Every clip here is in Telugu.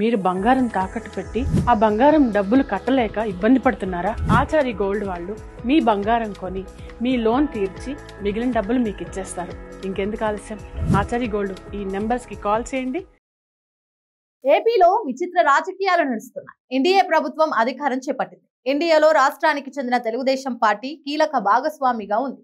మీరు బంగారం తాకట్టు పెట్టి ఆ బంగారం డబ్బులు కట్టలేక ఇబ్బంది పడుతున్నారా? ఆచారి గోల్డ్ వాళ్ళు మీ బంగారం కొని మీ లోన్ తీర్చి మిగిలిన డబ్బులు మీకు ఇచ్చేస్తారు. ఇంకెందుకు ఆలస్యం? ఆచారి గోల్డ్ ఈ నెంబర్స్ కి కాల్ చేయండి. ఏపీలో విచిత్ర రాజకీయాలు నడుస్తున్నాయి. ఎన్డీఏ ప్రభుత్వం అధికారం చేపట్టింది. ఎన్డీఏలో రాష్ట్రానికి చెందిన తెలుగుదేశం పార్టీ కీలక భాగస్వామిగా ఉంది.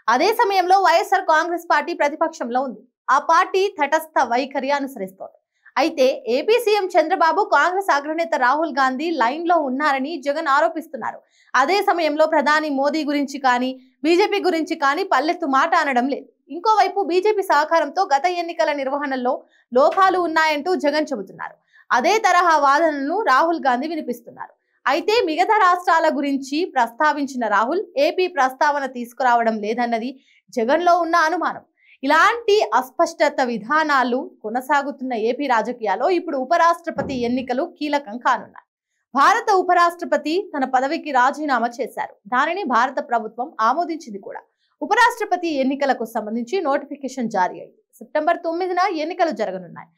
అదే సమయంలో వైఎస్ఆర్ కాంగ్రెస్ పార్టీ ప్రతిపక్షంలో ఉంది. ఆ పార్టీ తటస్థ వైఖరి అనుసరిస్తోంది. అయితే ఏపీ సీఎం చంద్రబాబు కాంగ్రెస్ అగ్రనేత రాహుల్ గాంధీ లైన్ లో ఉన్నారని జగన్ ఆరోపిస్తున్నారు. అదే సమయంలో ప్రధాని మోదీ గురించి కానీ బీజేపీ గురించి కానీ పల్లెత్తు మాట అనడం లేదు. ఇంకోవైపు బీజేపీ సహకారంతో గత ఎన్నికల నిర్వహణలో లోపాలు ఉన్నాయంటూ జగన్ చెబుతున్నారు. అదే తరహా వాదనలను రాహుల్ గాంధీ వినిపిస్తున్నారు. అయితే మిగతా రాష్ట్రాల గురించి ప్రస్తావించిన రాహుల్ ఏపీ ప్రస్తావన తీసుకురావడం లేదన్నది జగన్ లో ఉన్న అనుమానం. ఇలాంటి అస్పష్టత విధానాలు కొనసాగుతున్న ఏపీ రాజకీయాల్లో ఇప్పుడు ఉపరాష్ట్రపతి ఎన్నికలు కీలకం కానున్నాయి. భారత ఉపరాష్ట్రపతి తన పదవికి రాజీనామా చేశారు. దానిని భారత ప్రభుత్వం ఆమోదించింది కూడా. ఉపరాష్ట్రపతి ఎన్నికలకు సంబంధించి నోటిఫికేషన్ జారీ అయింది. సెప్టెంబర్ 9న ఎన్నికలు జరగనున్నాయి.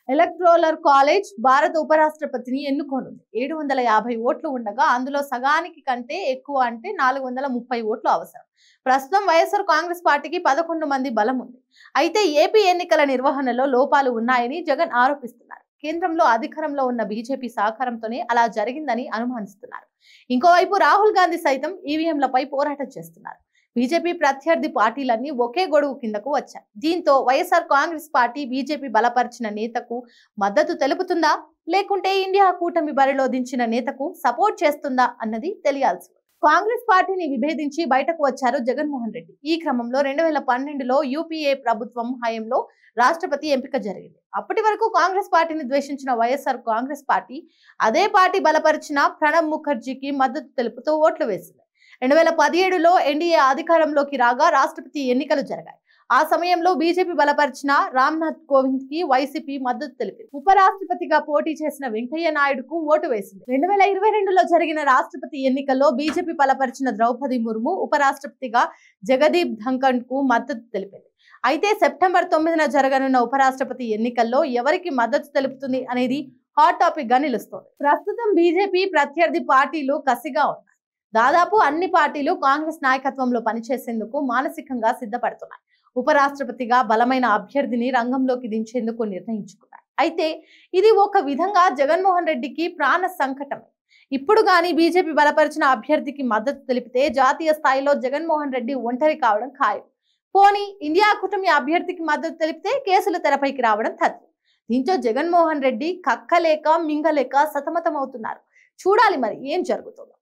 ఎలక్టోరల్ కాలేజ్ భారత ఉపరాష్ట్రపతిని ఎన్నుకోనుంది. 750 ఓట్లు ఉండగా అందులో సగానికి కంటే ఎక్కువ అంటే 430 ఓట్లు అవసరం. ప్రస్తుతం వైఎస్ఆర్ కాంగ్రెస్ పార్టీకి 11 మంది బలం ఉంది. అయితే ఏపీ ఎన్నికల నిర్వహణలో లోపాలు ఉన్నాయని జగన్ ఆరోపిస్తున్నారు. కేంద్రంలో అధికారంలో ఉన్న బీజేపీ సహకారంతోనే అలా జరిగిందని అనుమానిస్తున్నారు. ఇంకోవైపు రాహుల్ గాంధీ సైతం ఈవీఎంలపై పోరాటం చేస్తున్నారు. బీజేపీ ప్రత్యర్థి పార్టీలన్నీ ఒకే గొడుగు కిందకు వచ్చాయి. దీంతో వైఎస్ఆర్ కాంగ్రెస్ పార్టీ బీజేపీ బలపరిచిన నేతకు మద్దతు తెలుపుతుందా, లేకుంటే ఇండియా కూటమి బరిలో దించిన నేతకు సపోర్ట్ చేస్తుందా అన్నది తెలియాల్సి. కాంగ్రెస్ పార్టీని విభేదించి బయటకు వచ్చారు జగన్మోహన్ రెడ్డి. ఈ క్రమంలో 2012లో యూపీఏ ప్రభుత్వం హయాంలో రాష్ట్రపతి ఎంపిక జరిగింది. అప్పటి వరకు కాంగ్రెస్ పార్టీని ద్వేషించిన వైఎస్ఆర్ కాంగ్రెస్ పార్టీ అదే పార్టీ బలపరిచిన ప్రణబ్ ముఖర్జీకి మద్దతు తెలుపుతూ ఓట్లు వేసింది. 2017లో ఎన్డీఏ అధికారంలోకి రాగా రాష్ట్రపతి ఎన్నికలు జరిగాయి. ఆ సమయంలో బీజేపీ బలపరిచిన రామ్నాథ్ కోవింద్ కి వైసీపీ మద్దతు తెలిపింది. ఉపరాష్ట్రపతిగా పోటీ చేసిన వెంకయ్య నాయుడుకు ఓటు వేసింది. 2022లో జరిగిన రాష్ట్రపతి ఎన్నికల్లో బీజేపీ బలపరిచిన ద్రౌపది ముర్ము ఉపరాష్ట్రపతిగా జగదీప్ ధంకడ్ కు మద్దతు తెలిపింది. అయితే సెప్టెంబర్ 9న జరగనున్న ఉపరాష్ట్రపతి ఎన్నికల్లో ఎవరికి మద్దతు తెలుపుతుంది అనేది హాట్ టాపిక్ గా నిలుస్తోంది. ప్రస్తుతం బీజేపీ ప్రత్యర్థి పార్టీలు కసిగా ఉన్నాయి. దాదాపు అన్ని పార్టీలు కాంగ్రెస్ నాయకత్వంలో పనిచేసేందుకు మానసికంగా సిద్ధపడుతున్నాయి. ఉపరాష్ట్రపతిగా బలమైన అభ్యర్థిని రంగంలోకి దించేందుకు నిర్ణయించుకున్నారు. అయితే ఇది ఒక విధంగా జగన్మోహన్ రెడ్డికి ప్రాణ సంకటమే. ఇప్పుడు గానీ బీజేపీ బలపరిచిన అభ్యర్థికి మద్దతు తెలిపితే జాతీయ స్థాయిలో జగన్మోహన్ రెడ్డి ఒంటరి కావడం ఖాయం. పోనీ ఇండియా కూటమి అభ్యర్థికి మద్దతు తెలిపితే కేసులు తెరపైకి రావడం తథ్యం. దీంతో జగన్మోహన్ రెడ్డి కక్కలేక మింగలేక సతమతమవుతున్నారు. చూడాలి మరి ఏం జరుగుతుందో.